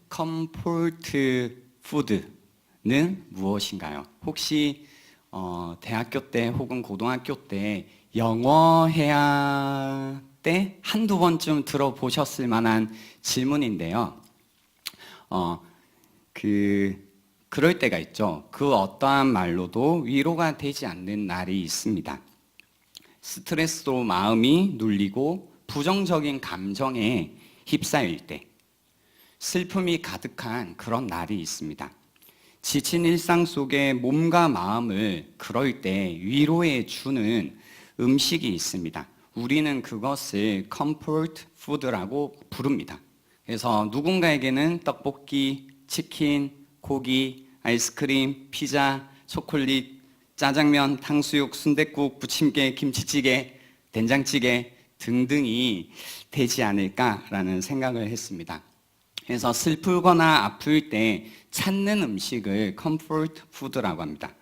컴포트 푸드는 무엇인가요? 혹시 대학교 때 혹은 고등학교 때 영어 해야 때 한두 번쯤 들어보셨을 만한 질문인데요. 그럴 때가 있죠. 그 어떠한 말로도 위로가 되지 않는 날이 있습니다. 스트레스로 마음이 눌리고 부정적인 감정에 휩싸일 때, 슬픔이 가득한 그런 날이 있습니다. 지친 일상 속에 몸과 마음을 그럴 때 위로해 주는 음식이 있습니다. 우리는 그것을 comfort food라고 부릅니다. 그래서 누군가에게는 떡볶이, 치킨, 고기, 아이스크림, 피자, 초콜릿, 짜장면, 탕수육, 순댓국, 부침개, 김치찌개, 된장찌개 등등이 되지 않을까라는 생각을 했습니다. 그래서 슬프거나 아플 때 찾는 음식을 comfort food라고 합니다.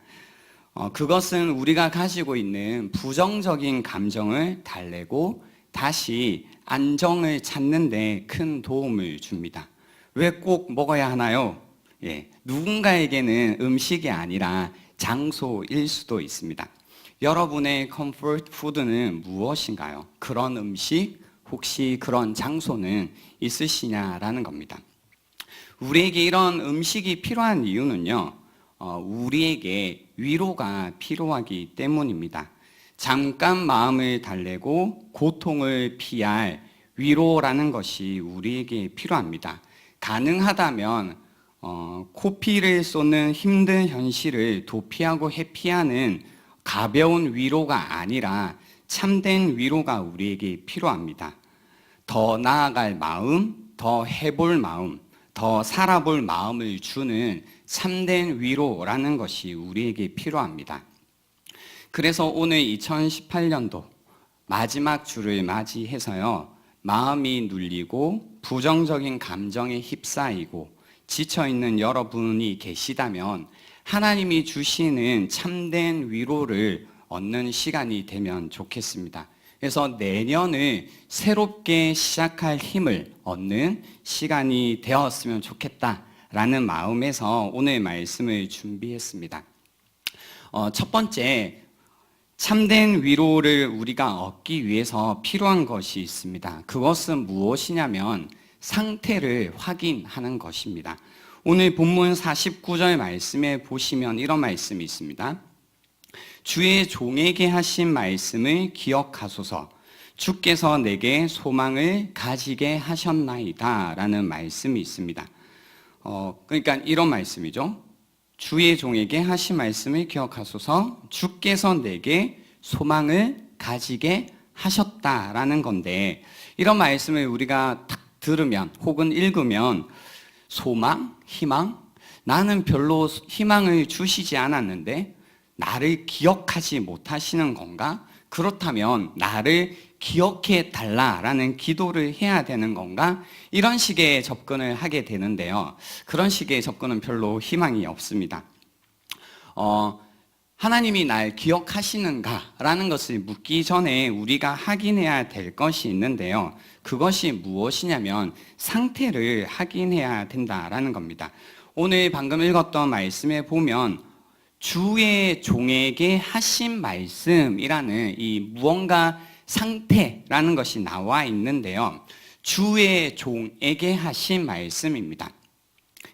그것은 우리가 가지고 있는 부정적인 감정을 달래고 다시 안정을 찾는 데 큰 도움을 줍니다. 왜 꼭 먹어야 하나요? 누군가에게는 음식이 아니라 장소일 수도 있습니다. 여러분의 comfort food는 무엇인가요? 그런 음식, 혹시 그런 장소는 있으시냐라는 겁니다. 우리에게 이런 음식이 필요한 이유는요, 우리에게 위로가 필요하기 때문입니다. 잠깐 마음을 달래고 고통을 피할 위로라는 것이 우리에게 필요합니다. 가능하다면 코피를 쏟는 힘든 현실을 도피하고 회피하는 가벼운 위로가 아니라 참된 위로가 우리에게 필요합니다. 더 나아갈 마음, 더 해볼 마음, 더 살아볼 마음을 주는 참된 위로라는 것이 우리에게 필요합니다. 그래서 오늘 2018년도 마지막 주를 맞이해서요, 마음이 눌리고 부정적인 감정에 휩싸이고 지쳐있는 여러분이 계시다면 하나님이 주시는 참된 위로를 얻는 시간이 되면 좋겠습니다. 그래서 내년을 새롭게 시작할 힘을 얻는 시간이 되었으면 좋겠다라는 마음에서 오늘 말씀을 준비했습니다. 첫 번째, 참된 위로를 우리가 얻기 위해서 필요한 것이 있습니다. 그것은 무엇이냐면 상태를 확인하는 것입니다. 오늘 본문 49절 말씀에 보시면 이런 말씀이 있습니다. 주의 종에게 하신 말씀을 기억하소서. 주께서 내게 소망을 가지게 하셨나이다 라는 말씀이 있습니다. 그러니까 이런 말씀이죠. 주의 종에게 하신 말씀을 기억하소서. 주께서 내게 소망을 가지게 하셨다라는 건데, 이런 말씀을 우리가 딱 들으면 혹은 읽으면 소망, 희망, 나는 별로 희망을 주시지 않았는데 나를 기억하지 못하시는 건가? 그렇다면 나를 기억해 달라라는 기도를 해야 되는 건가? 이런 식의 접근을 하게 되는데요. 그런 식의 접근은 별로 희망이 없습니다. 하나님이 날 기억하시는가라는 것을 묻기 전에 우리가 확인해야 될 것이 있는데요. 그것이 무엇이냐면 상태를 확인해야 된다라는 겁니다. 오늘 방금 읽었던 말씀에 보면 주의 종에게 하신 말씀이라는 이 무언가 상태라는 것이 나와 있는데요. 주의 종에게 하신 말씀입니다.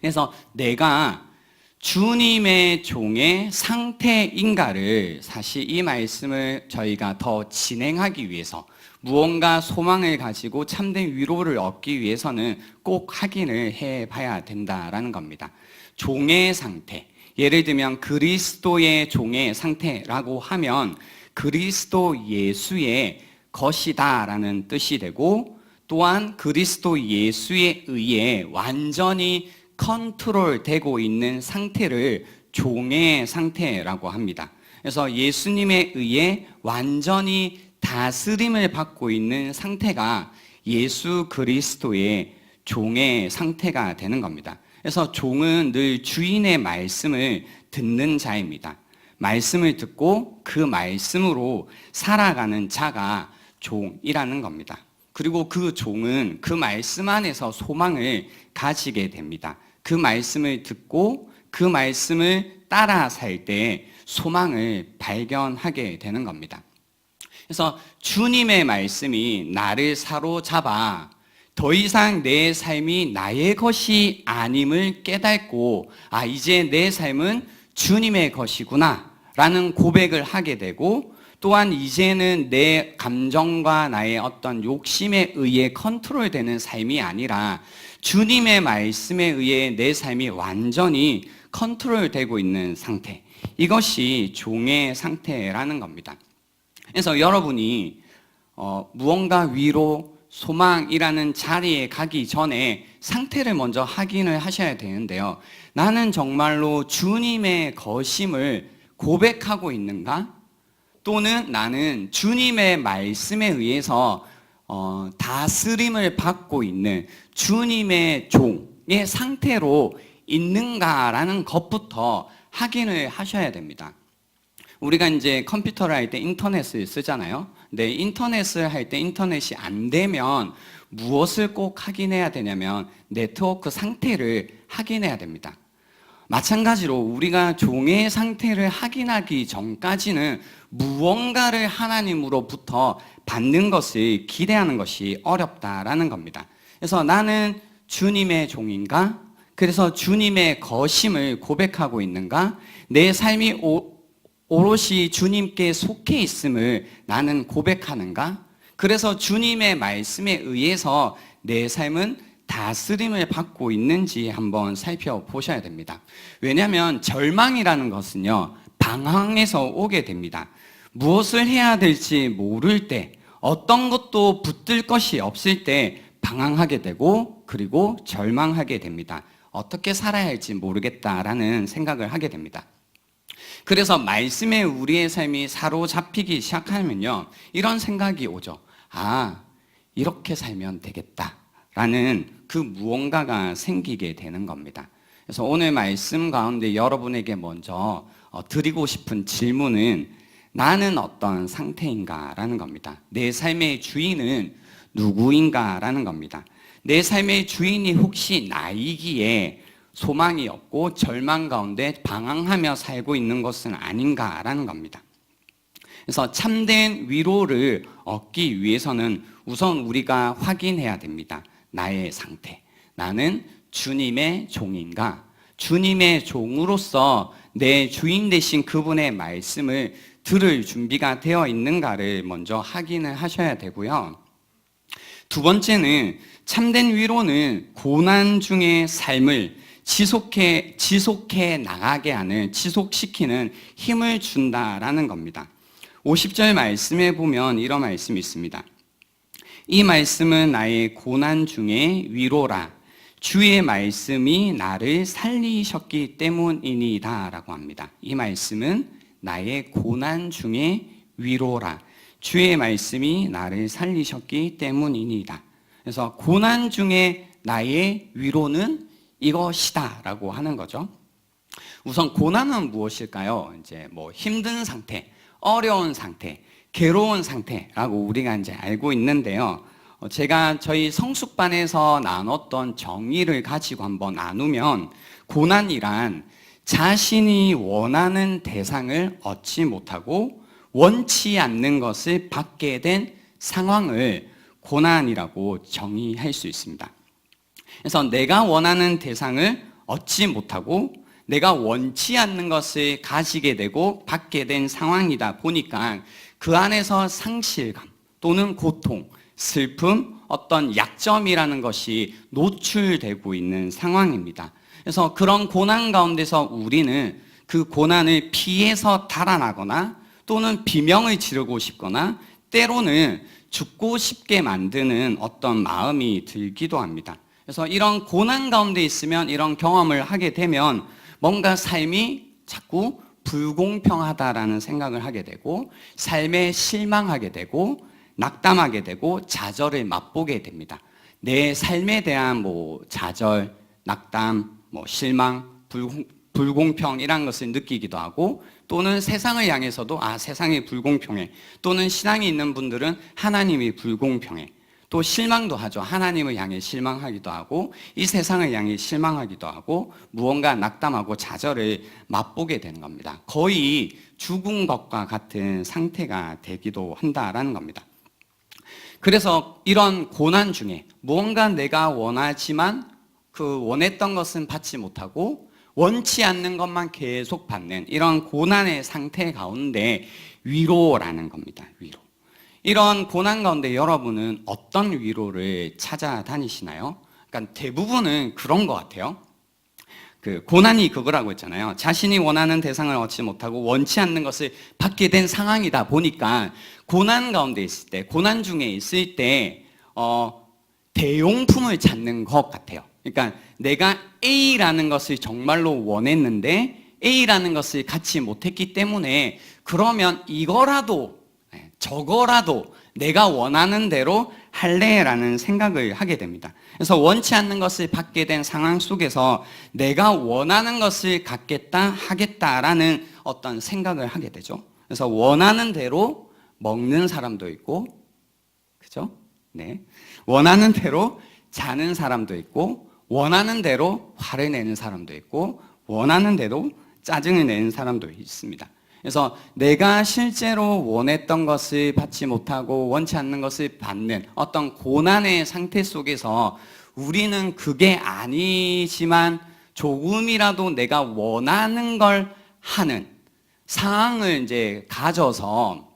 그래서 내가 주님의 종의 상태인가를 사실 이 말씀을 저희가 더 진행하기 위해서 무언가 소망을 가지고 참된 위로를 얻기 위해서는 꼭 확인을 해봐야 된다라는 겁니다. 종의 상태, 예를 들면 그리스도의 종의 상태라고 하면 그리스도 예수의 것이다라는 뜻이 되고, 또한 그리스도 예수에 의해 완전히 컨트롤되고 있는 상태를 종의 상태라고 합니다. 그래서 예수님에 의해 완전히 다스림을 받고 있는 상태가 예수 그리스도의 종의 상태가 되는 겁니다. 그래서 종은 늘 주인의 말씀을 듣는 자입니다. 말씀을 듣고 그 말씀으로 살아가는 자가 종이라는 겁니다. 그리고 그 종은 그 말씀 안에서 소망을 가지게 됩니다. 그 말씀을 듣고 그 말씀을 따라 살 때 소망을 발견하게 되는 겁니다. 그래서 주님의 말씀이 나를 사로잡아 더 이상 내 삶이 나의 것이 아님을 깨닫고, 아, 이제 내 삶은 주님의 것이구나 라는 고백을 하게 되고, 또한 이제는 내 감정과 나의 어떤 욕심에 의해 컨트롤되는 삶이 아니라 주님의 말씀에 의해 내 삶이 완전히 컨트롤되고 있는 상태, 이것이 종의 상태라는 겁니다. 그래서 여러분이 무언가 위로, 소망이라는 자리에 가기 전에 상태를 먼저 확인을 하셔야 되는데요. 나는 정말로 주님의 것임을 고백하고 있는가? 또는 나는 주님의 말씀에 의해서 다스림을 받고 있는 주님의 종의 상태로 있는가라는 것부터 확인을 하셔야 됩니다. 우리가 이제 컴퓨터를 할 때 인터넷을 쓰잖아요. 근데 인터넷을 할 때 인터넷이 안 되면 무엇을 꼭 확인해야 되냐면 네트워크 상태를 확인해야 됩니다. 마찬가지로 우리가 종의 상태를 확인하기 전까지는 무언가를 하나님으로부터 받는 것을 기대하는 것이 어렵다라는 겁니다. 그래서 나는 주님의 종인가? 그래서 주님의 것임을 고백하고 있는가? 내 삶이 오롯이 주님께 속해 있음을 나는 고백하는가? 그래서 주님의 말씀에 의해서 내 삶은 다스림을 받고 있는지 한번 살펴보셔야 됩니다. 왜냐하면 절망이라는 것은요, 방황에서 오게 됩니다. 무엇을 해야 될지 모를 때, 어떤 것도 붙들 것이 없을 때 방황하게 되고, 그리고 절망하게 됩니다. 어떻게 살아야 할지 모르겠다라는 생각을 하게 됩니다. 그래서 말씀에 우리의 삶이 사로잡히기 시작하면요, 이런 생각이 오죠. 아, 이렇게 살면 되겠다라는 그 무언가가 생기게 되는 겁니다. 그래서 오늘 말씀 가운데 여러분에게 먼저 드리고 싶은 질문은 나는 어떤 상태인가라는 겁니다. 내 삶의 주인은 누구인가라는 겁니다. 내 삶의 주인이 혹시 나이기에 소망이 없고 절망 가운데 방황하며 살고 있는 것은 아닌가라는 겁니다. 그래서 참된 위로를 얻기 위해서는 우선 우리가 확인해야 됩니다. 나의 상태. 나는 주님의 종인가? 주님의 종으로서 내 주인 되신 그분의 말씀을 들을 준비가 되어 있는가를 먼저 확인을 하셔야 되고요. 두 번째는 참된 위로는 고난 중의 삶을 지속해 나가게 하는, 지속시키는 힘을 준다라는 겁니다. 50절 말씀에 보면 이런 말씀이 있습니다. 이 말씀은 나의 고난 중의 위로라. 주의 말씀이 나를 살리셨기 때문이니이다 라고 합니다. 이 말씀은 나의 고난 중의 위로라. 주의 말씀이 나를 살리셨기 때문이니이다. 그래서 고난 중에 나의 위로는 이것이다 라고 하는 거죠. 우선 고난은 무엇일까요? 이제 뭐 힘든 상태, 어려운 상태, 괴로운 상태라고 우리가 이제 알고 있는데요. 제가 저희 성숙반에서 나눴던 정의를 가지고 한번 나누면, 고난이란 자신이 원하는 대상을 얻지 못하고 원치 않는 것을 받게 된 상황을 고난이라고 정의할 수 있습니다. 그래서 내가 원하는 대상을 얻지 못하고 내가 원치 않는 것을 가지게 되고 받게 된 상황이다 보니까 그 안에서 상실감 또는 고통, 슬픔, 어떤 약점이라는 것이 노출되고 있는 상황입니다. 그래서 그런 고난 가운데서 우리는 그 고난을 피해서 달아나거나 또는 비명을 지르고 싶거나 때로는 죽고 싶게 만드는 어떤 마음이 들기도 합니다. 그래서 이런 고난 가운데 있으면, 이런 경험을 하게 되면 뭔가 삶이 자꾸 불공평하다라는 생각을 하게 되고, 삶에 실망하게 되고, 낙담하게 되고, 좌절을 맛보게 됩니다. 내 삶에 대한 좌절, 낙담, 실망, 불공평이라는 것을 느끼기도 하고, 또는 세상을 향해서도 세상이 불공평해, 또는 신앙이 있는 분들은 하나님이 불공평해, 또 실망도 하죠. 하나님을 향해 실망하기도 하고 이 세상을 향해 실망하기도 하고 무언가 낙담하고 좌절을 맛보게 되는 겁니다. 거의 죽은 것과 같은 상태가 되기도 한다라는 겁니다. 그래서 이런 고난 중에 무언가 내가 원하지만 그 원했던 것은 받지 못하고 원치 않는 것만 계속 받는 이런 고난의 상태 가운데 위로라는 겁니다. 위로. 이런 고난 가운데 여러분은 어떤 위로를 찾아다니시나요? 그러니까 대부분은 그런 것 같아요. 그 고난이 그거라고 했잖아요. 자신이 원하는 대상을 얻지 못하고 원치 않는 것을 받게 된 상황이다 보니까 고난 가운데 있을 때, 고난 중에 있을 때 대용품을 찾는 것 같아요. 그러니까 내가 A라는 것을 정말로 원했는데 A라는 것을 갖지 못했기 때문에 그러면 이거라도 저거라도 내가 원하는 대로 할래라는 생각을 하게 됩니다. 그래서 원치 않는 것을 받게 된 상황 속에서 내가 원하는 것을 갖겠다 하겠다라는 어떤 생각을 하게 되죠. 그래서 원하는 대로 먹는 사람도 있고, 그죠? 네. 원하는 대로 자는 사람도 있고, 원하는 대로 화를 내는 사람도 있고, 원하는 대로 짜증을 내는 사람도 있습니다. 그래서 내가 실제로 원했던 것을 받지 못하고 원치 않는 것을 받는 어떤 고난의 상태 속에서 우리는 그게 아니지만 조금이라도 내가 원하는 걸 하는 상황을 이제 가져서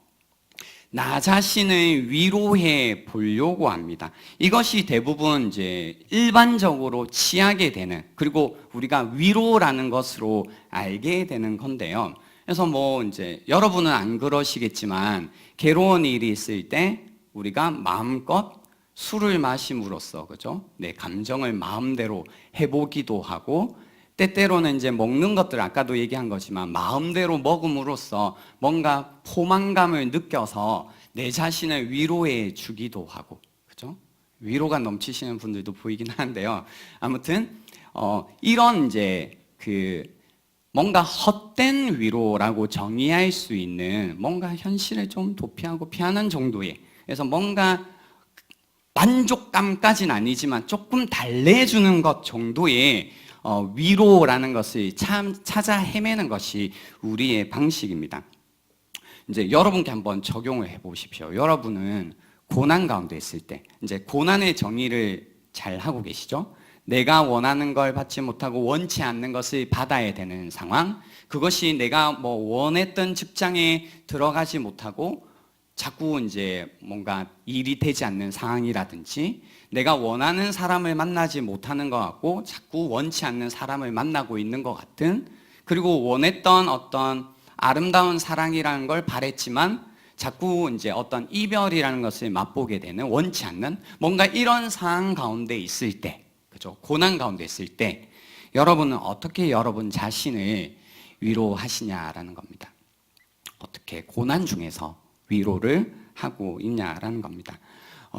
나 자신을 위로해 보려고 합니다. 이것이 대부분 이제 일반적으로 취하게 되는, 그리고 우리가 위로라는 것으로 알게 되는 건데요. 그래서 뭐 이제 여러분은 안 그러시겠지만 괴로운 일이 있을 때 우리가 마음껏 술을 마심으로써, 그죠? 내 감정을 마음대로 해보기도 하고, 때때로는 이제 먹는 것들 아까도 얘기한 거지만 마음대로 먹음으로써 뭔가 포만감을 느껴서 내 자신을 위로해 주기도 하고, 그죠? 위로가 넘치시는 분들도 보이긴 하는데요. 아무튼 이런 이제 뭔가 헛된 위로라고 정의할 수 있는 뭔가 현실을 좀 도피하고 피하는 정도의, 그래서 뭔가 만족감까지는 아니지만 조금 달래주는 것 정도의 위로라는 것을 찾아 헤매는 것이 우리의 방식입니다. 이제 여러분께 한번 적용을 해 보십시오. 여러분은 고난 가운데 있을 때, 이제 고난의 정의를 잘 하고 계시죠? 내가 원하는 걸 받지 못하고 원치 않는 것을 받아야 되는 상황, 그것이 내가 뭐 원했던 직장에 들어가지 못하고 자꾸 이제 뭔가 일이 되지 않는 상황이라든지, 내가 원하는 사람을 만나지 못하는 것 같고 자꾸 원치 않는 사람을 만나고 있는 것 같은, 그리고 원했던 어떤 아름다운 사랑이라는 걸 바랬지만 자꾸 이제 어떤 이별이라는 것을 맛보게 되는, 원치 않는 뭔가 이런 상황 가운데 있을 때, 그죠? 고난 가운데 있을 때 여러분은 어떻게 여러분 자신을 위로하시냐라는 겁니다. 어떻게 고난 중에서 위로를 하고 있냐라는 겁니다.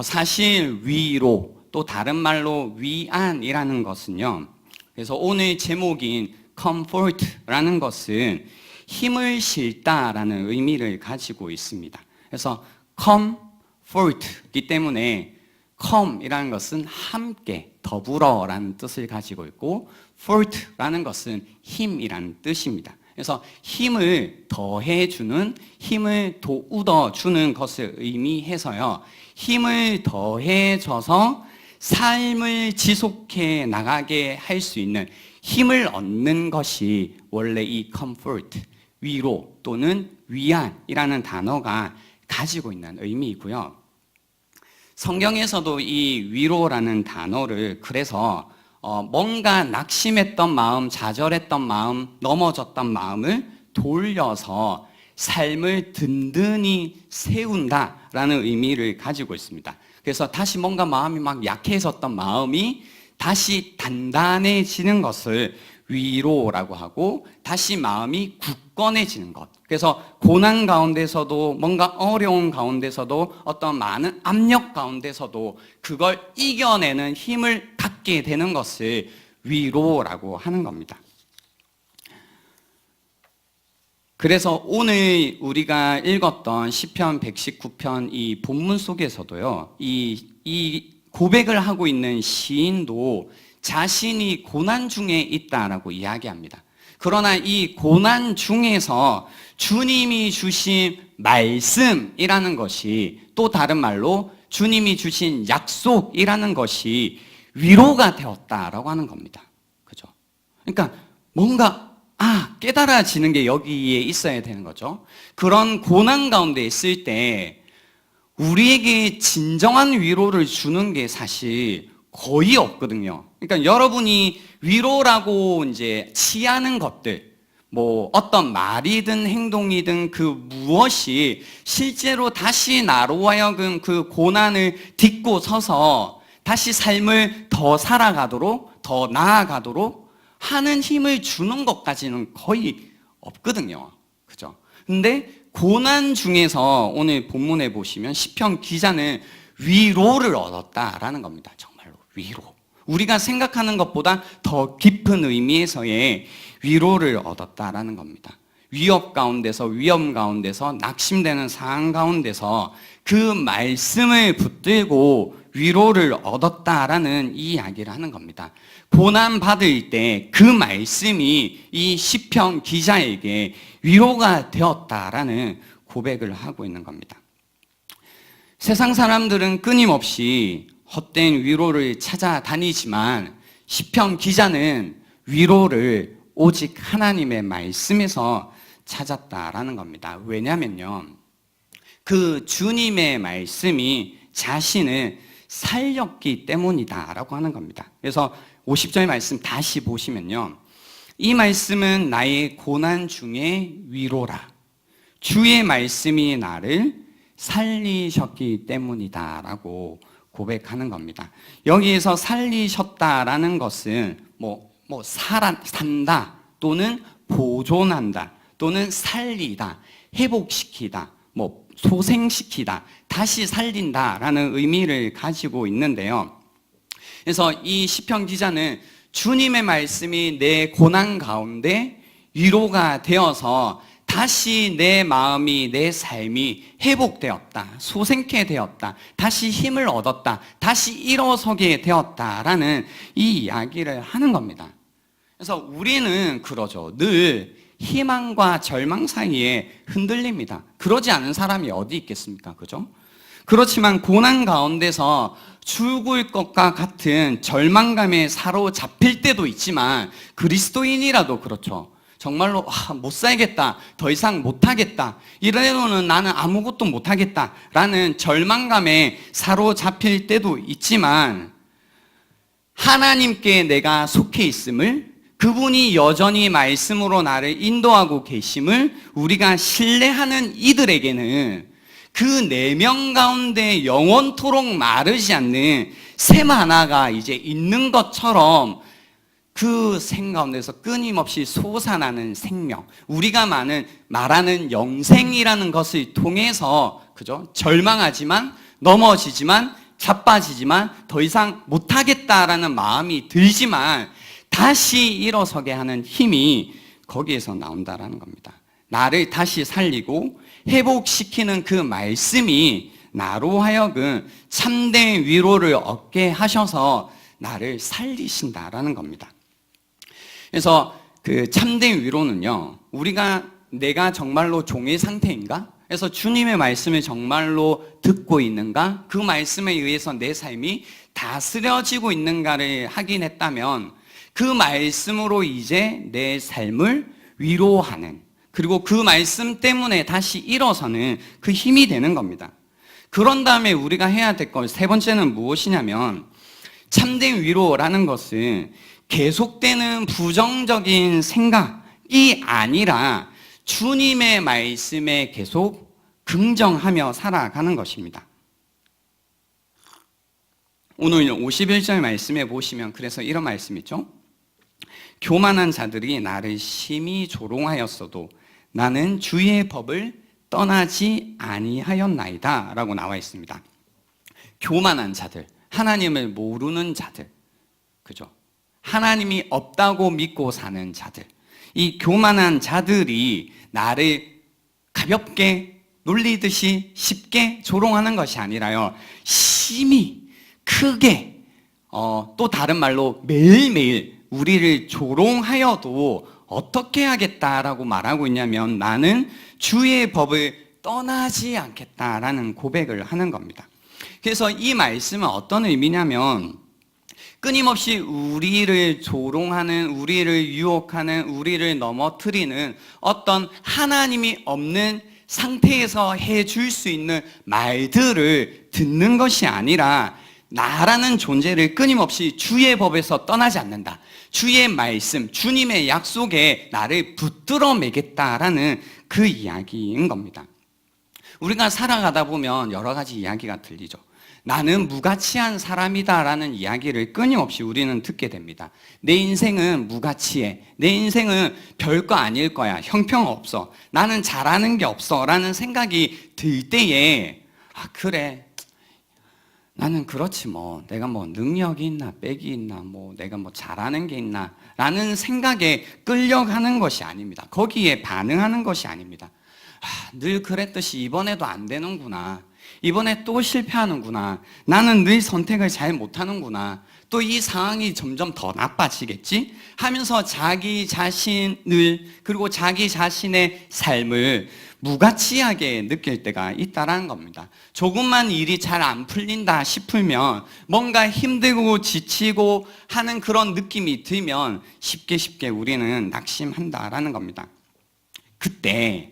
사실 위로, 또 다른 말로 위안이라는 것은요, 그래서 오늘 제목인 comfort라는 것은 힘을 실다라는 의미를 가지고 있습니다. 그래서 comfort이기 때문에 come이라는 것은 함께, 더불어라는 뜻을 가지고 있고 fort라는 것은 힘이라는 뜻입니다. 그래서 힘을 더해주는, 힘을 돋워주는 것을 의미해서요, 힘을 더해줘서 삶을 지속해 나가게 할 수 있는 힘을 얻는 것이 원래 이 comfort, 위로 또는 위안이라는 단어가 가지고 있는 의미이고요. 성경에서도 이 위로라는 단어를 그래서 뭔가 낙심했던 마음, 좌절했던 마음, 넘어졌던 마음을 돌려서 삶을 든든히 세운다라는 의미를 가지고 있습니다. 그래서 다시 뭔가 마음이 막 약해졌던 마음이 다시 단단해지는 것을 위로라고 하고, 다시 마음이 굳건해지는 것. 그래서 고난 가운데서도, 뭔가 어려운 가운데서도, 어떤 많은 압력 가운데서도 그걸 이겨내는 힘을 갖게 되는 것을 위로라고 하는 겁니다. 그래서 오늘 우리가 읽었던 시편 119편 이 본문 속에서도요, 이 고백을 하고 있는 시인도 자신이 고난 중에 있다라고 이야기합니다. 그러나 이 고난 중에서 주님이 주신 말씀이라는 것이, 또 다른 말로 주님이 주신 약속이라는 것이 위로가 되었다라고 하는 겁니다. 그죠? 그러니까 뭔가 깨달아지는 게 여기에 있어야 되는 거죠. 그런 고난 가운데 있을 때 우리에게 진정한 위로를 주는 게 사실 거의 없거든요. 그러니까 여러분이 위로라고 이제 취하는 것들, 뭐 어떤 말이든 행동이든 그 무엇이 실제로 다시 나로 하여금 그 고난을 딛고 서서 다시 삶을 더 살아가도록, 더 나아가도록 하는 힘을 주는 것까지는 거의 없거든요. 그죠? 근데 고난 중에서 오늘 본문에 보시면 시편 기자는 위로를 얻었다라는 겁니다. 정말로 위로. 우리가 생각하는 것보다 더 깊은 의미에서의 위로를 얻었다라는 겁니다. 위협 가운데서, 위험 가운데서, 낙심되는 상황 가운데서 그 말씀을 붙들고 위로를 얻었다라는 이 이야기를 하는 겁니다. 고난 받을 때 그 말씀이 이 시편 기자에게 위로가 되었다라는 고백을 하고 있는 겁니다. 세상 사람들은 끊임없이 헛된 위로를 찾아다니지만 시편 기자는 위로를 오직 하나님의 말씀에서 찾았다라는 겁니다. 왜냐면요, 그 주님의 말씀이 자신을 살렸기 때문이다라고 하는 겁니다. 그래서 50절 말씀 다시 보시면요, 이 말씀은 나의 고난 중에 위로라. 주의 말씀이 나를 살리셨기 때문이다라고 고백하는 겁니다. 여기에서 살리셨다라는 것은 산다 또는 보존한다 또는 살리다, 회복시키다, 소생시키다, 다시 살린다라는 의미를 가지고 있는데요. 그래서 이 시편 기자는 주님의 말씀이 내 고난 가운데 위로가 되어서 다시 내 마음이, 내 삶이 회복되었다, 소생케 되었다, 다시 힘을 얻었다, 다시 일어서게 되었다라는 이 이야기를 하는 겁니다. 그래서 우리는 그러죠. 늘 희망과 절망 사이에 흔들립니다. 그러지 않은 사람이 어디 있겠습니까? 그죠? 그렇지만 고난 가운데서 죽을 것과 같은 절망감에 사로잡힐 때도 있지만, 그리스도인이라도 그렇죠. 정말로 못 살겠다, 더 이상 못하겠다, 이래로는 나는 아무것도 못하겠다 라는 절망감에 사로잡힐 때도 있지만, 하나님께 내가 속해 있음을, 그분이 여전히 말씀으로 나를 인도하고 계심을 우리가 신뢰하는 이들에게는 그 내면 가운데 영원토록 마르지 않는 샘 하나가 이제 있는 것처럼 그 샘 가운데서 끊임없이 솟아나는 생명, 우리가 말하는 영생이라는 것을 통해서, 그죠? 절망하지만, 넘어지지만, 자빠지지만, 더 이상 못하겠다라는 마음이 들지만 다시 일어서게 하는 힘이 거기에서 나온다라는 겁니다. 나를 다시 살리고 회복시키는 그 말씀이 나로 하여금 참된 위로를 얻게 하셔서 나를 살리신다라는 겁니다. 그래서 그 참된 위로는요, 내가 정말로 종의 상태인가? 그래서 주님의 말씀을 정말로 듣고 있는가? 그 말씀에 의해서 내 삶이 다스려지고 있는가를 확인했다면 그 말씀으로 이제 내 삶을 위로하는, 그리고 그 말씀 때문에 다시 일어서는 그 힘이 되는 겁니다. 그런 다음에 우리가 해야 될 것, 세 번째는 무엇이냐면, 참된 위로라는 것은 계속되는 부정적인 생각이 아니라 주님의 말씀에 계속 긍정하며 살아가는 것입니다. 오늘 51절 말씀에 보시면 그래서 이런 말씀 있죠. 교만한 자들이 나를 심히 조롱하였어도 나는 주의 법을 떠나지 아니하였나이다 라고 나와 있습니다. 교만한 자들, 하나님을 모르는 자들, 그죠? 하나님이 없다고 믿고 사는 자들, 이 교만한 자들이 나를 가볍게 놀리듯이 쉽게 조롱하는 것이 아니라요, 심히 크게, 또 다른 말로 매일매일 우리를 조롱하여도 어떻게 하겠다라고 말하고 있냐면, 나는 주의 법을 떠나지 않겠다라는 고백을 하는 겁니다. 그래서 이 말씀은 어떤 의미냐면, 끊임없이 우리를 조롱하는, 우리를 유혹하는, 우리를 넘어뜨리는 어떤 하나님이 없는 상태에서 해줄 수 있는 말들을 듣는 것이 아니라, 나라는 존재를 끊임없이 주의 법에서 떠나지 않는다, 주의 말씀, 주님의 약속에 나를 붙들어 매겠다라는 그 이야기인 겁니다. 우리가 살아가다 보면 여러 가지 이야기가 들리죠. 나는 무가치한 사람이다라는 이야기를 끊임없이 우리는 듣게 됩니다. 내 인생은 무가치해, 내 인생은 별거 아닐 거야, 형편없어, 나는 잘하는 게 없어 라는 생각이 들 때에, 그래, 나는 그렇지 뭐, 내가 뭐 능력이 있나 빽이 있나, 뭐 내가 뭐 잘하는 게 있나 라는 생각에 끌려가는 것이 아닙니다. 거기에 반응하는 것이 아닙니다. 늘 그랬듯이 이번에도 안 되는구나, 이번에 또 실패하는구나, 나는 늘 선택을 잘 못하는구나, 또 이 상황이 점점 더 나빠지겠지 하면서 자기 자신을, 그리고 자기 자신의 삶을 무가치하게 느낄 때가 있다라는 겁니다. 조금만 일이 잘 안 풀린다 싶으면, 뭔가 힘들고 지치고 하는 그런 느낌이 들면 쉽게 우리는 낙심한다라는 겁니다. 그때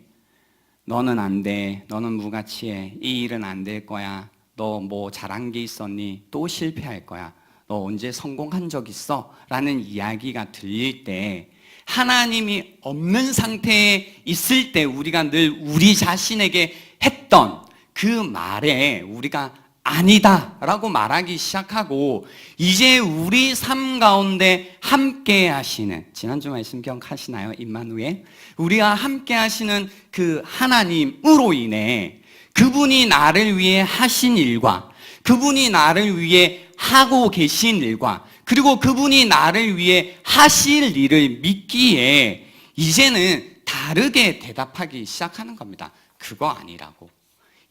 너는 안 돼, 너는 무가치해, 이 일은 안 될 거야, 너 뭐 잘한 게 있었니, 또 실패할 거야, 너 언제 성공한 적 있어? 라는 이야기가 들릴 때, 하나님이 없는 상태에 있을 때 우리가 늘 우리 자신에게 했던 그 말에 우리가 아니다 라고 말하기 시작하고, 이제 우리 삶 가운데 함께 하시는, 지난주 말씀 기억하시나요? 임마누엘, 우리와 함께 하시는 그 하나님으로 인해, 그분이 나를 위해 하신 일과, 그분이 나를 위해 하고 계신 일과, 그리고 그분이 나를 위해 하실 일을 믿기에 이제는 다르게 대답하기 시작하는 겁니다. 그거 아니라고.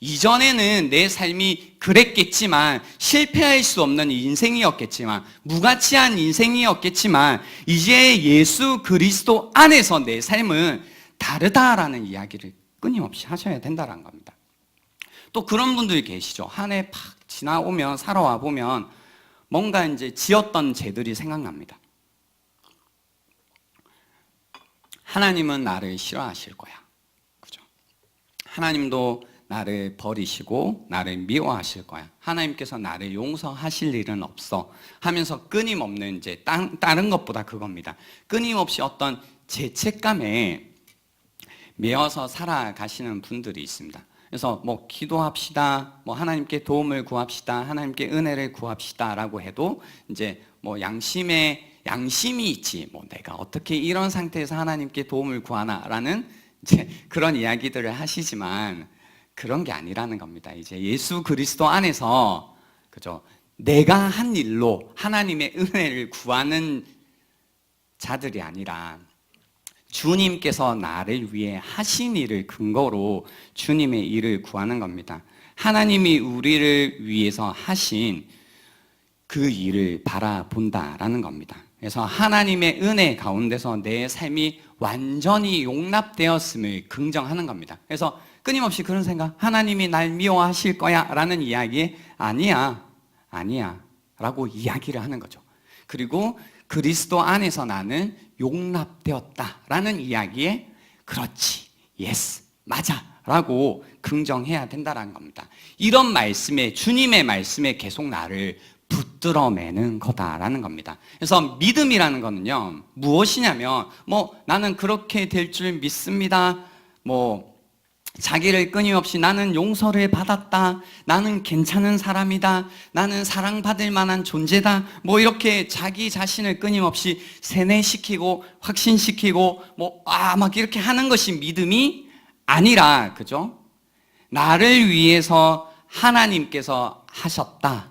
이전에는 내 삶이 그랬겠지만, 실패할 수 없는 인생이었겠지만, 무가치한 인생이었겠지만, 이제 예수 그리스도 안에서 내 삶은 다르다라는 이야기를 끊임없이 하셔야 된다는 겁니다. 또 그런 분들이 계시죠. 한 해 팍 지나오면, 살아와 보면 뭔가 이제 지었던 죄들이 생각납니다. 하나님은 나를 싫어하실 거야, 그죠? 하나님도 나를 버리시고 나를 미워하실 거야, 하나님께서 나를 용서하실 일은 없어 하면서 끊임없는 이제 다른 것보다 그겁니다. 끊임없이 어떤 죄책감에 매여서 살아가시는 분들이 있습니다. 그래서 뭐 기도합시다, 뭐 하나님께 도움을 구합시다, 하나님께 은혜를 구합시다라고 해도 이제 뭐 양심이 있지, 뭐 내가 어떻게 이런 상태에서 하나님께 도움을 구하나라는 이제 그런 이야기들을 하시지만, 그런 게 아니라는 겁니다. 이제 예수 그리스도 안에서, 그죠, 내가 한 일로 하나님의 은혜를 구하는 자들이 아니라, 주님께서 나를 위해 하신 일을 근거로 주님의 일을 구하는 겁니다. 하나님이 우리를 위해서 하신 그 일을 바라본다라는 겁니다. 그래서 하나님의 은혜 가운데서 내 삶이 완전히 용납되었음을 긍정하는 겁니다. 그래서 끊임없이 그런 생각, 하나님이 날 미워하실 거야 라는 이야기에 아니야 라고 이야기를 하는 거죠. 그리고 그리스도 안에서 나는 용납되었다라는 이야기에 그렇지, 예스, 맞아 라고 긍정해야 된다는 겁니다. 이런 말씀에, 주님의 말씀에 계속 나를 붙들어 매는 거다라는 겁니다. 그래서 믿음이라는 거는요, 무엇이냐면, 뭐 나는 그렇게 될 줄 믿습니다, 뭐 자기를 끊임없이 나는 용서를 받았다, 나는 괜찮은 사람이다, 나는 사랑받을 만한 존재다, 뭐 이렇게 자기 자신을 끊임없이 세뇌시키고 확신시키고 막 이렇게 하는 것이 믿음이 아니라, 그죠? 나를 위해서 하나님께서 하셨다,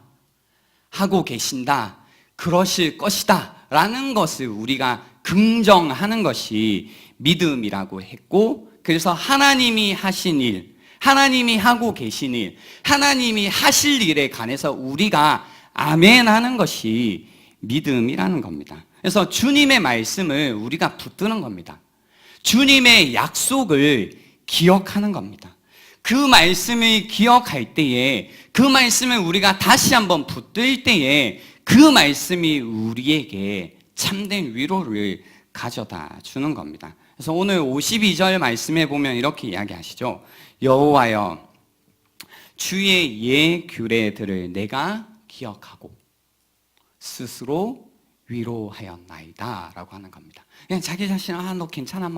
하고 계신다, 그러실 것이다 라는 것을 우리가 긍정하는 것이 믿음이라고 했고, 그래서 하나님이 하신 일, 하나님이 하고 계신 일, 하나님이 하실 일에 관해서 우리가 아멘 하는 것이 믿음이라는 겁니다. 그래서 주님의 말씀을 우리가 붙드는 겁니다. 주님의 약속을 기억하는 겁니다. 그 말씀을 기억할 때에, 그 말씀을 우리가 다시 한번 붙들 때에 그 말씀이 우리에게 참된 위로를 가져다 주는 겁니다. 그래서 오늘 52절 말씀에 보면 이렇게 이야기하시죠. 여호와여, 주의 예 규례들을 내가 기억하고 스스로 위로하였나이다 라고 하는 겁니다. 그냥 자기 자신, 너 괜찮아,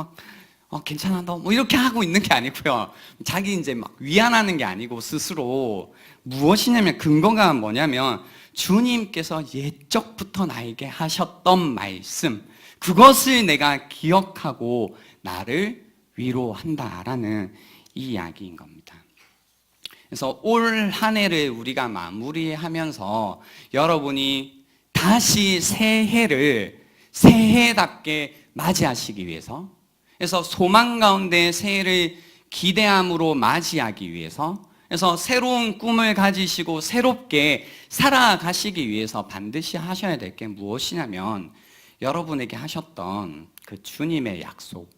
괜찮아, 너 뭐 이렇게 하고 있는 게 아니고요. 자기 이제 막 위안하는 게 아니고 스스로 무엇이냐면, 근거가 뭐냐면 주님께서 옛적부터 나에게 하셨던 말씀, 그것을 내가 기억하고 나를 위로한다라는 이 이야기인 겁니다. 그래서 올 한 해를 우리가 마무리하면서 여러분이 다시 새해를 새해답게 맞이하시기 위해서, 그래서 소망 가운데 새해를 기대함으로 맞이하기 위해서, 그래서 새로운 꿈을 가지시고 새롭게 살아가시기 위해서 반드시 하셔야 될 게 무엇이냐면, 여러분에게 하셨던 그 주님의 약속,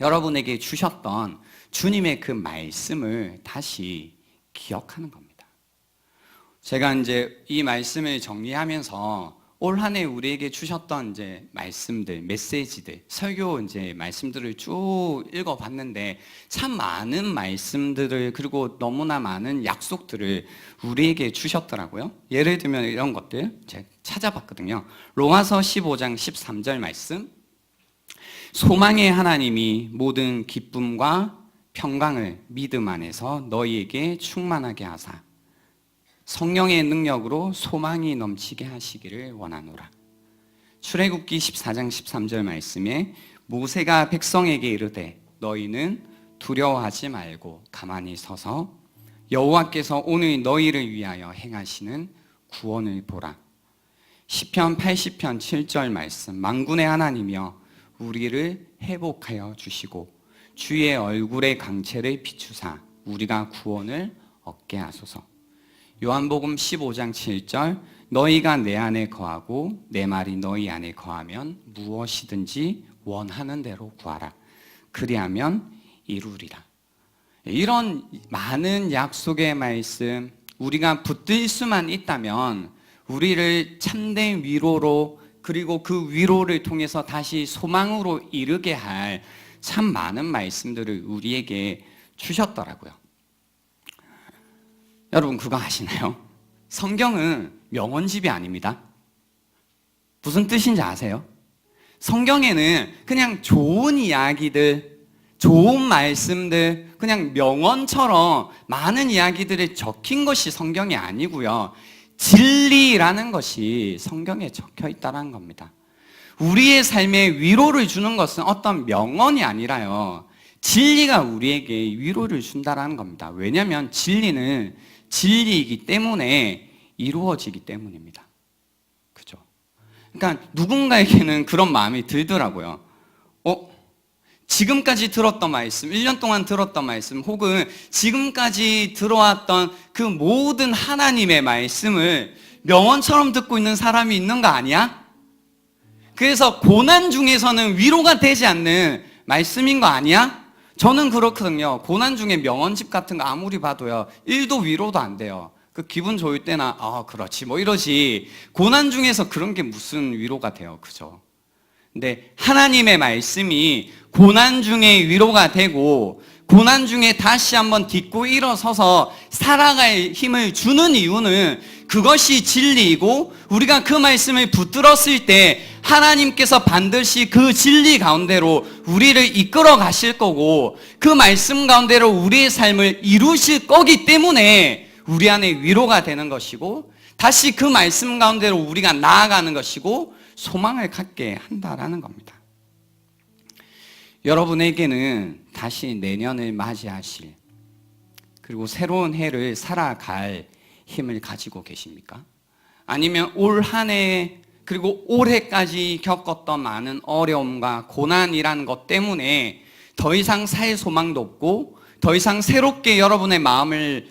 여러분에게 주셨던 주님의 그 말씀을 다시 기억하는 겁니다. 제가 이제 이 말씀을 정리하면서 올 한 해 우리에게 주셨던 이제 말씀들, 메시지들, 설교 이제 말씀들을 쭉 읽어봤는데 참 많은 말씀들을, 그리고 너무나 많은 약속들을 우리에게 주셨더라고요. 예를 들면 이런 것들 제가 찾아봤거든요. 로마서 15장 13절 말씀. 소망의 하나님이 모든 기쁨과 평강을 믿음 안에서 너희에게 충만하게 하사 성령의 능력으로 소망이 넘치게 하시기를 원하노라. 출애굽기 14장 13절 말씀에 모세가 백성에게 이르되 너희는 두려워하지 말고 가만히 서서 여호와께서 오늘 너희를 위하여 행하시는 구원을 보라. 시편 80편 7절 말씀. 만군의 하나님이여 우리를 회복하여 주시고 주의 얼굴의 강체를 비추사 우리가 구원을 얻게 하소서. 요한복음 15장 7절. 너희가 내 안에 거하고 내 말이 너희 안에 거하면 무엇이든지 원하는 대로 구하라. 그리하면 이루리라. 이런 많은 약속의 말씀, 우리가 붙들 수만 있다면 우리를 참된 위로로, 그리고 그 위로를 통해서 다시 소망으로 이르게 할 참 많은 말씀들을 우리에게 주셨더라고요. 여러분 그거 아시나요? 성경은 명언집이 아닙니다. 무슨 뜻인지 아세요? 성경에는 그냥 좋은 이야기들, 좋은 말씀들, 그냥 명언처럼 많은 이야기들이 적힌 것이 성경이 아니고요. 진리라는 것이 성경에 적혀 있다는 겁니다. 우리의 삶에 위로를 주는 것은 어떤 명언이 아니라요. 진리가 우리에게 위로를 준다는 겁니다. 왜냐하면 진리는 진리이기 때문에 이루어지기 때문입니다. 그죠? 그러니까 누군가에게는 그런 마음이 들더라고요. 지금까지 들었던 말씀, 1년 동안 들었던 말씀, 혹은 지금까지 들어왔던 그 모든 하나님의 말씀을 명언처럼 듣고 있는 사람이 있는 거 아니야? 그래서 고난 중에서는 위로가 되지 않는 말씀인 거 아니야? 저는 그렇거든요. 고난 중에 명언집 같은 거 아무리 봐도요, 1도 위로도 안 돼요. 그 기분 좋을 때나 그렇지 뭐 이러지, 고난 중에서 그런 게 무슨 위로가 돼요. 그죠? 근데 하나님의 말씀이 고난 중에 위로가 되고 고난 중에 다시 한번 딛고 일어서서 살아갈 힘을 주는 이유는 그것이 진리이고, 우리가 그 말씀을 붙들었을 때 하나님께서 반드시 그 진리 가운데로 우리를 이끌어 가실 거고, 그 말씀 가운데로 우리의 삶을 이루실 거기 때문에 우리 안에 위로가 되는 것이고, 다시 그 말씀 가운데로 우리가 나아가는 것이고 소망을 갖게 한다라는 겁니다. 여러분에게는 다시 내년을 맞이하실, 그리고 새로운 해를 살아갈 힘을 가지고 계십니까? 아니면 올 한 해 그리고 올해까지 겪었던 많은 어려움과 고난이라는 것 때문에 더 이상 살 소망도 없고 더 이상 새롭게 여러분의 마음을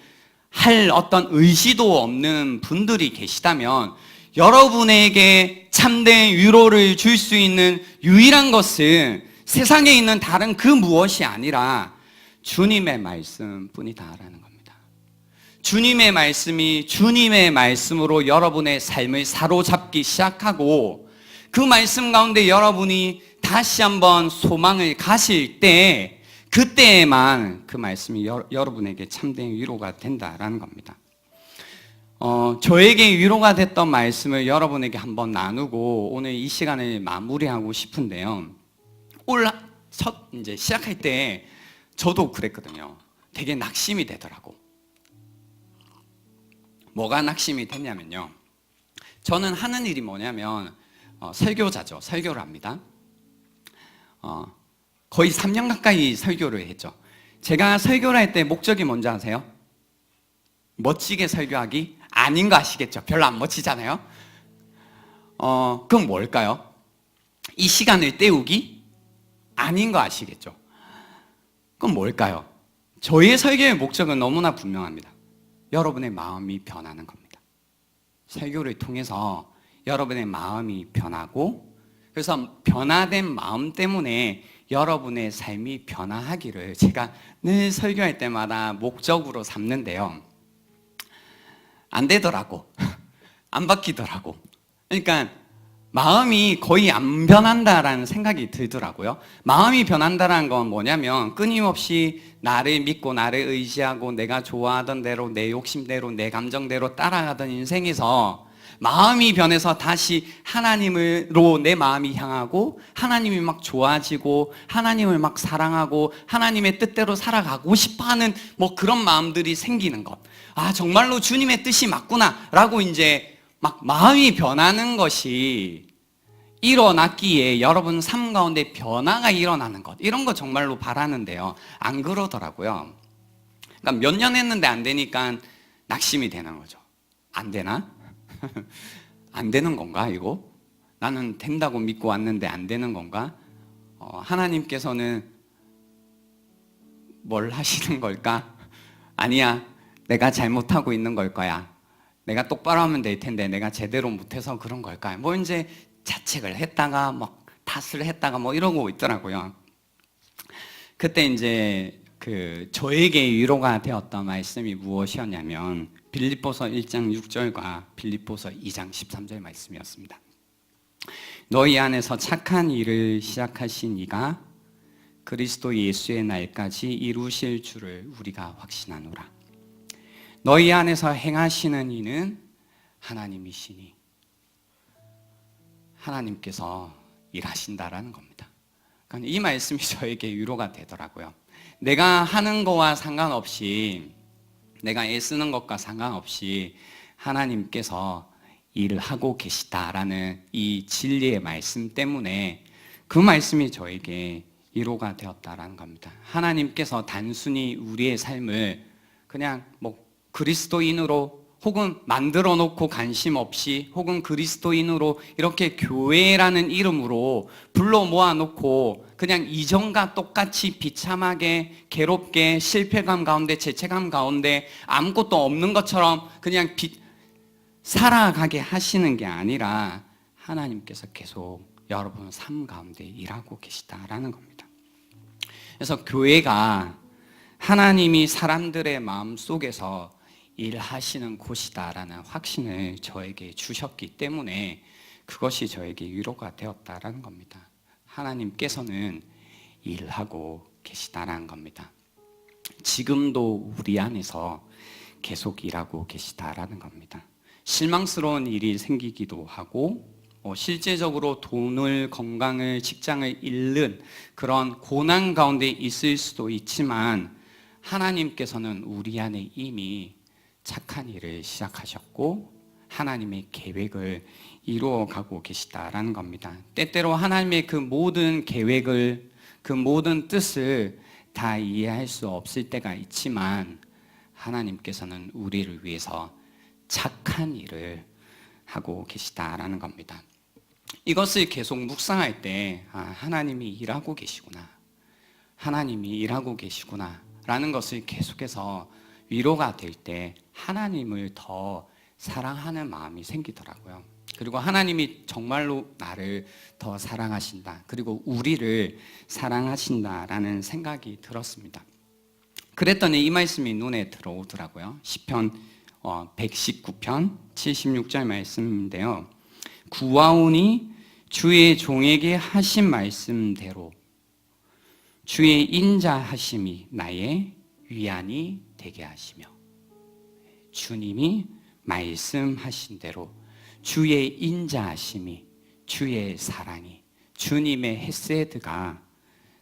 할 어떤 의지도 없는 분들이 계시다면 여러분에게 참된 위로를 줄 수 있는 유일한 것은 세상에 있는 다른 그 무엇이 아니라 주님의 말씀뿐이다라는 겁니다. 주님의 말씀이 주님의 말씀으로 여러분의 삶을 사로잡기 시작하고 그 말씀 가운데 여러분이 다시 한번 소망을 가질 때 그때에만 그 말씀이 여러분에게 참된 위로가 된다라는 겁니다. 저에게 위로가 됐던 말씀을 여러분에게 한번 나누고 오늘 이 시간을 마무리하고 싶은데요. 이제 시작할 때 저도 그랬거든요. 되게 낙심이 되더라고. 뭐가 낙심이 됐냐면요. 저는 하는 일이 뭐냐면 설교자죠. 설교를 합니다. 거의 3년 가까이 설교를 했죠. 제가 설교를 할 때 목적이 뭔지 아세요? 멋지게 설교하기? 아닌 거 아시겠죠? 별로 안 멋지잖아요. 그럼 뭘까요? 이 시간을 때우기? 아닌 거 아시겠죠? 그럼 뭘까요? 저의 설교의 목적은 너무나 분명합니다. 여러분의 마음이 변하는 겁니다. 설교를 통해서 여러분의 마음이 변하고 그래서 변화된 마음 때문에 여러분의 삶이 변화하기를 제가 늘 설교할 때마다 목적으로 삼는데요. 안 되더라고. 안 바뀌더라고. 그러니까 마음이 거의 안 변한다라는 생각이 들더라고요. 마음이 변한다는 건 뭐냐면 끊임없이 나를 믿고 나를 의지하고 내가 좋아하던 대로 내 욕심대로 내 감정대로 따라가던 인생에서 마음이 변해서 다시 하나님으로 내 마음이 향하고 하나님이 막 좋아지고 하나님을 막 사랑하고 하나님의 뜻대로 살아가고 싶어하는 뭐 그런 마음들이 생기는 것. 아, 정말로 주님의 뜻이 맞구나 라고 이제 막 마음이 변하는 것이 일어났기에 여러분 삶 가운데 변화가 일어나는 것, 이런 거 정말로 바라는데요. 안 그러더라고요. 그러니까 몇 년 했는데 안 되니까 낙심이 되는 거죠. 안 되나? 안 되는 건가 이거? 나는 된다고 믿고 왔는데 안 되는 건가? 하나님께서는 뭘 하시는 걸까? 아니야, 내가 잘못하고 있는 걸 거야. 내가 똑바로 하면 될 텐데 내가 제대로 못해서 그런 걸까? 뭐 이제 자책을 했다가 막 탓을 했다가 뭐 이러고 있더라고요. 그때 이제 저에게 위로가 되었던 말씀이 무엇이었냐면 빌립보서 1장 6절과 빌립보서 2장 13절 말씀이었습니다. 너희 안에서 착한 일을 시작하신 이가 그리스도 예수의 날까지 이루실 줄을 우리가 확신하노라. 너희 안에서 행하시는 이는 하나님이시니 하나님께서 일하신다라는 겁니다. 그러니까 이 말씀이 저에게 위로가 되더라고요. 내가 하는 거와 상관없이 내가 애쓰는 것과 상관없이 하나님께서 일을 하고 계시다라는 이 진리의 말씀 때문에 그 말씀이 저에게 위로가 되었다라는 겁니다. 하나님께서 단순히 우리의 삶을 그냥 뭐 그리스도인으로 혹은 만들어 놓고 관심 없이 혹은 그리스도인으로 이렇게 교회라는 이름으로 불러 모아놓고 그냥 이전과 똑같이 비참하게 괴롭게 실패감 가운데 죄책감 가운데 아무것도 없는 것처럼 그냥 살아가게 하시는 게 아니라 하나님께서 계속 여러분 삶 가운데 일하고 계시다라는 겁니다. 그래서 교회가 하나님이 사람들의 마음 속에서 일하시는 곳이다라는 확신을 저에게 주셨기 때문에 그것이 저에게 위로가 되었다라는 겁니다. 하나님께서는 일하고 계시다라는 겁니다. 지금도 우리 안에서 계속 일하고 계시다라는 겁니다. 실망스러운 일이 생기기도 하고 실제적으로 돈을, 건강을, 직장을 잃는 그런 고난 가운데 있을 수도 있지만 하나님께서는 우리 안에 이미 착한 일을 시작하셨고 하나님의 계획을 이루어가고 계시다라는 겁니다. 때때로 하나님의 그 모든 계획을, 그 모든 뜻을 다 이해할 수 없을 때가 있지만 하나님께서는 우리를 위해서 착한 일을 하고 계시다라는 겁니다. 이것을 계속 묵상할 때 하나님이 일하고 계시구나. 하나님이 일하고 계시구나 라는 것을 계속해서 위로가 될 때 하나님을 더 사랑하는 마음이 생기더라고요. 그리고 하나님이 정말로 나를 더 사랑하신다. 그리고 우리를 사랑하신다라는 생각이 들었습니다. 그랬더니 이 말씀이 눈에 들어오더라고요. 시편 119편 76절 말씀인데요. 구하오니 주의 종에게 하신 말씀대로 주의 인자하심이 나의 위안이 되게 하시며, 주님이 말씀하신 대로 주의 인자하심이, 주의 사랑이, 주님의 헤세드가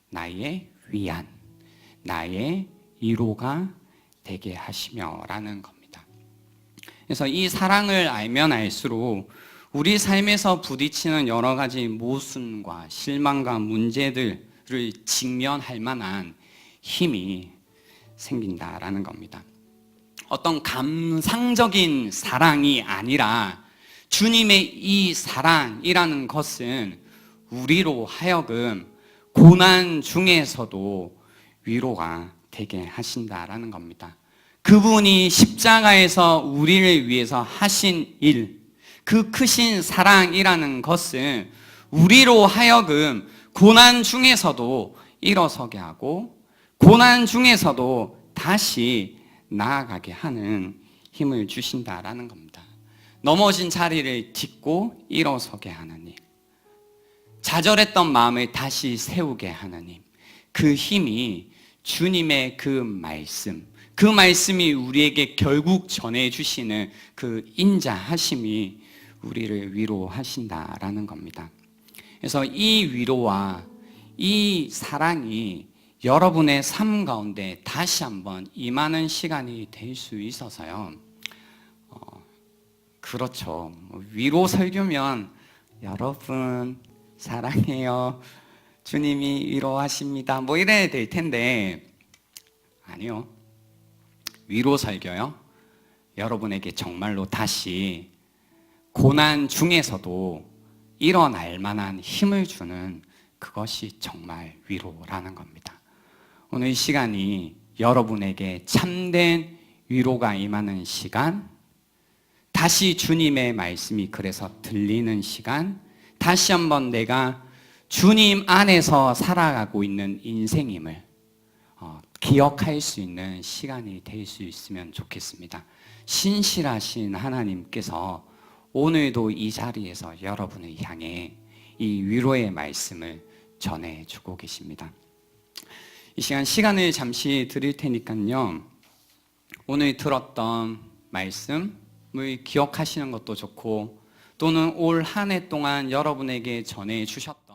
나의 위안, 나의 위로가 되게 하시며 라는 겁니다. 그래서 이 사랑을 알면 알수록 우리 삶에서 부딪히는 여러 가지 모순과 실망과 문제들을 직면할 만한 힘이 생긴다라는 겁니다. 어떤 감상적인 사랑이 아니라 주님의 이 사랑이라는 것은 우리로 하여금 고난 중에서도 위로가 되게 하신다라는 겁니다. 그분이 십자가에서 우리를 위해서 하신 일, 그 크신 사랑이라는 것은 우리로 하여금 고난 중에서도 일어서게 하고 고난 중에서도 다시 나아가게 하는 힘을 주신다라는 겁니다. 넘어진 자리를 딛고 일어서게 하는 일, 좌절했던 마음을 다시 세우게 하는 힘, 그 힘이 주님의 그 말씀이 우리에게 결국 전해주시는 그 인자하심이 우리를 위로하신다라는 겁니다. 그래서 이 위로와 이 사랑이 여러분의 삶 가운데 다시 한번 임하는 시간이 될 수 있어서요. 그렇죠. 위로 설교면 여러분 사랑해요. 주님이 위로하십니다. 뭐 이래야 될 텐데 아니요. 위로 설교요. 여러분에게 정말로 다시 고난 중에서도 일어날 만한 힘을 주는 그것이 정말 위로라는 겁니다. 오늘 이 시간이 여러분에게 참된 위로가 임하는 시간, 다시 주님의 말씀이 그래서 들리는 시간, 다시 한번 내가 주님 안에서 살아가고 있는 인생임을 기억할 수 있는 시간이 될 수 있으면 좋겠습니다. 신실하신 하나님께서 오늘도 이 자리에서 여러분을 향해 이 위로의 말씀을 전해주고 계십니다. 이 시간을 잠시 드릴 테니까요. 오늘 들었던 말씀을 기억하시는 것도 좋고 또는 올 한 해 동안 여러분에게 전해주셨던